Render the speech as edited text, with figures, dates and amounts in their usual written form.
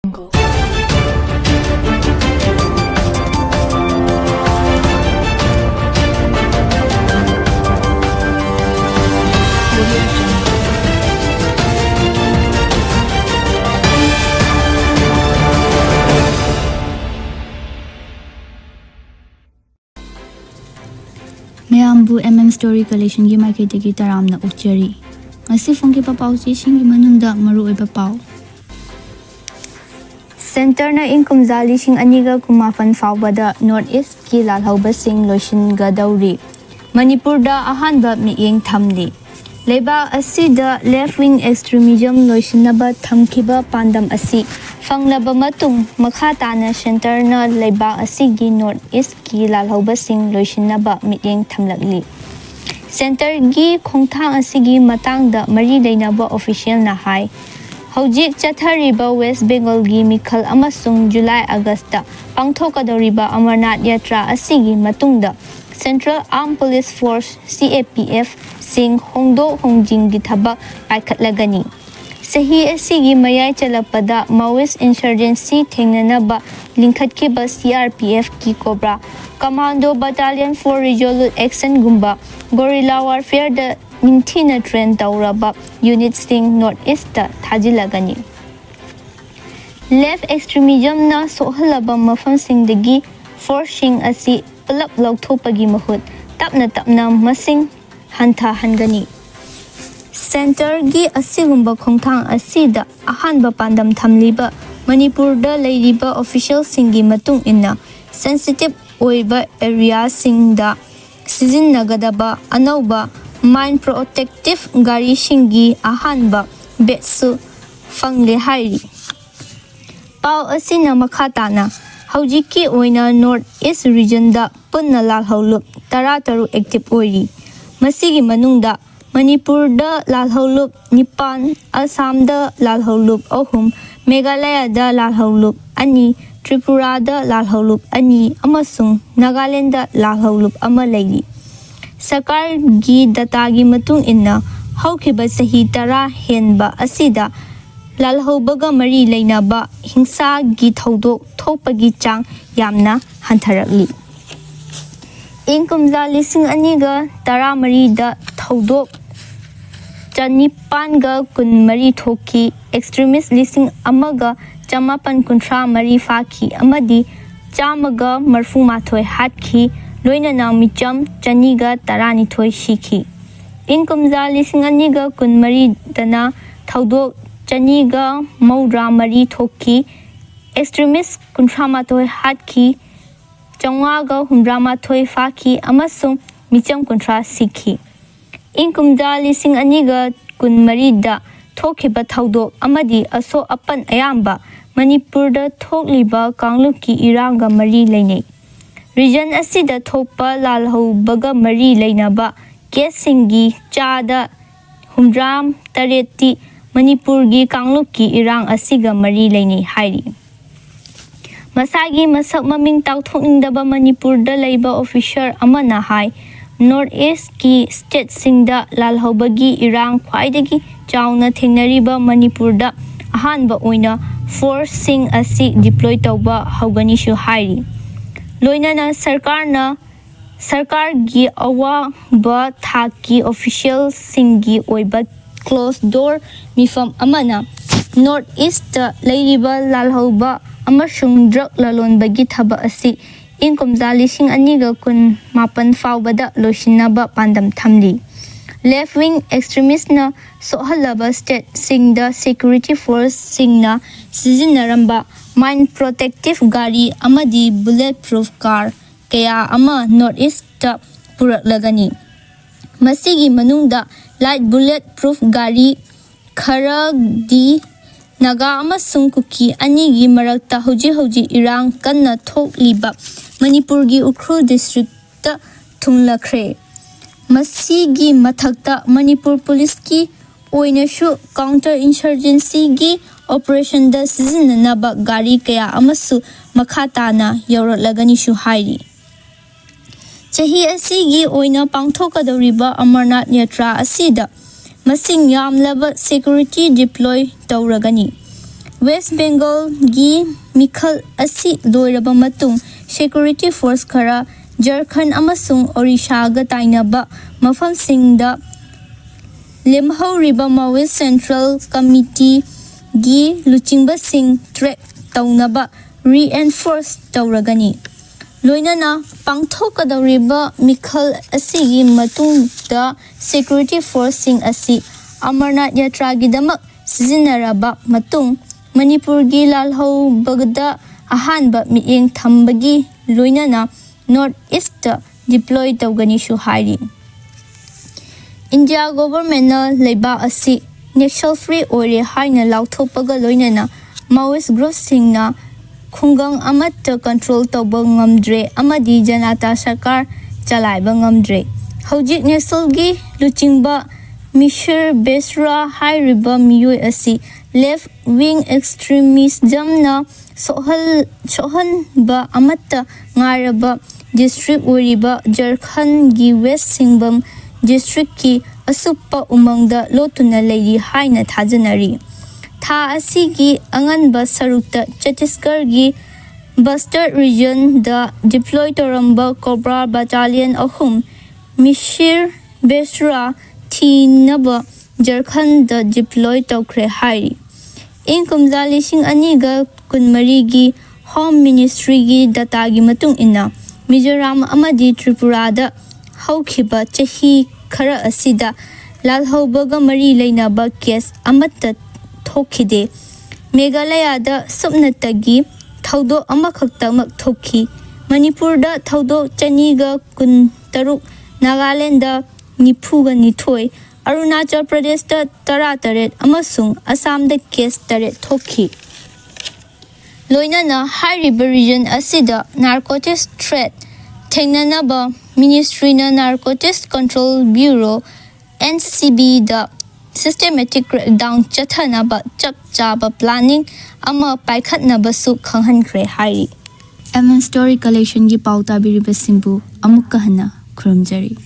jungle. Mayambu Story Collection gi marketegi taramna ukjari. Ngasi phongki papau chi singi manungda maru oiba pau. Center na income zali sing aniga kumafan faobada North East ki lalhoubasing loisingadouri. Manipur da ahanba mityeng thamli. Leba asi da left wing extremism loisinaba thamkiba pandam asi fanglaba matung makha tana center na leba asi gi North East ki lalhoubasing loisinaba mityeng thamlakli. Center gi khongthang asi gi matang da mari leinaba official na hai. Hojik chathariba West Bengal gi mikhal amasung July August pangthokadoriba Amarnath Yatra asigi matungda Central Armed Police Force CAPF sing hongdo hongjing gi thabak paikhatlagani. Sahi asigi mayai chalapada Maoist insurgency thengnanaba linkhatkiba CRPF ki Cobra Commando Battalion for Resolute Action gumba guerrilla warfare da Ninthina train tauraba unit sting North East thajilagani. Left extremism na sohalaba mafam singdagi forcing asi pulap lauthopagi mahut tapna masing hantha hangani. Center gi asigumba khongthang asida ahanba pandam thamliba Manipur da leiriba official singi matung inna sensitive oiba area singda sizinnagadaba anauba Mind Protective Gari Shingi Ahanba Betsu Fangle Hairi. Pau Asina Makatana Haujiki Oina North East Region da Punna Lalhoulup Tarataru Active Ori. Masigi Manungda Manipur da Lalhoulup Nipan Assam da Lalhoulup Ohum Meghalaya da Lalhoulup Ani Tripura da Lalhoulup Ani Amasung Nagaland da Lalhoulup Amalairi. Sarkar gi data gi matung inna haukiba sahi tara henba asida lalhoubaga mari leinaba hingsa gi thodok thopagi chang yamna hantharakli. Inkumza lising aniga tara mari da thodok chanipan ga kun mari thoki extremist lising amaga chamapan kuntra mari faki amadi chamaga marfu mathoi hatki Loina na mityam chaniga tarani thoi shiki. Inkumza lising aniga kun mari dana thodok chaniga maudra mari thoki extremist kuntrama thoi hatki changwaga humdrama thoi faki amasung mityam kuntra siki. Inkumza lising aniga kun mari da thokiba thodok amadi aso apan ayamba Manipur da thokliba kangluki iranga mari leinei. Region asida thopa lalhoubaga mari leinaba kesingi chada humdram tareti Manipur gi kangluki irang asiga mari leinei hairi. Masagi masak maming tauthokningdaba Manipur da leiba officer amana hai North East ki state singda lalhoubagi irang khwaidagi chauna thengnariba Manipur da ahanba oina force sing asi deploy tauba haugani shu hairi. Loinana sarkar gi awa ba thaki official singi oiba closed door mifam amana North East leiriba lalhouba amasung drug lalonbagi thaba asi inkumza lising aniga kun mapan faobada loisinaba pandam thamli. Left wing extremist na sohalaba state singda security force singna sizinaramba Mind Protective Gari amadi bulletproof car kaya ama North East puraklagani. Masigi manungda light bulletproof gari khara di naga amasung kuki anigi marakta hoji irang kanna thokliba Manipur gi Ukhrul district ta thunglakre. Masigi mathakta Manipur police ki oinashu counter insurgency gi operation da sizinanaba gari kaya amasu makhatana yauраtlagani shu hairi. Chahi asigi oina pangthokadoriba Amarnath Yatra asida masing yamlaba security deploy tauragani. West Bengal gi mikhal asi loiraba matung security force khara Jharkhand amasung Odisha ga tainaba mafamsingda lemhauriba Maoist Central Committee gi luchingbasing track taunaba reinforce tauragani loinana pangthokadawriba mikhal asigi matungda security force sing asi Amarnath Yatra gidamak sizinaraba matung Manipur gi lalhoubagda ahanba mityeng thambagi loinana North East deploy tawgani shu hairi India government na leiba asi national free ore haina lauthopaga loinana Maoist group singna khungang amata control tawba ngamdre amadi janata sarkar chalaiba ngamdre hojik national gi luchingba Mishir Besra hairiba miyoi asi left wing extremism na sohan ba amata ngaraba district uriba Jharkhand gi West Singhbum district ki asuppa umangda lotuna leiri haina thajanari tha asigi anganba sarukta Chhattisgarh gi Bastard region da deploy toramba Cobra battalion ahum Mishir Besra Tinaba Jharkhand da deploy tawkre hairi in kumza lising aniga kunmari gi Home Ministry gi data gi matung ina Mizoram amadi Tripura da haukhiba chahi khara asida lalhoubaga mari leinaba case amata thokide Meghalaya da subnatagi thaudo amakhaktamak thokhi Manipur da thaudo chaniga kun taruk Nagaland da nipuga nithoi Arunachal Pradesh da tarataret amasung Assam da case taret thokhi Loinana high river region asida narcotics threat thengnanaba Ministry na Narcotics Control Bureau NCB da systematic crackdown chathanaba chap chaba planning ama paikhatnaba su khanghankre hairi Story collection gi pauta biribasingbu amukka hana khurumjari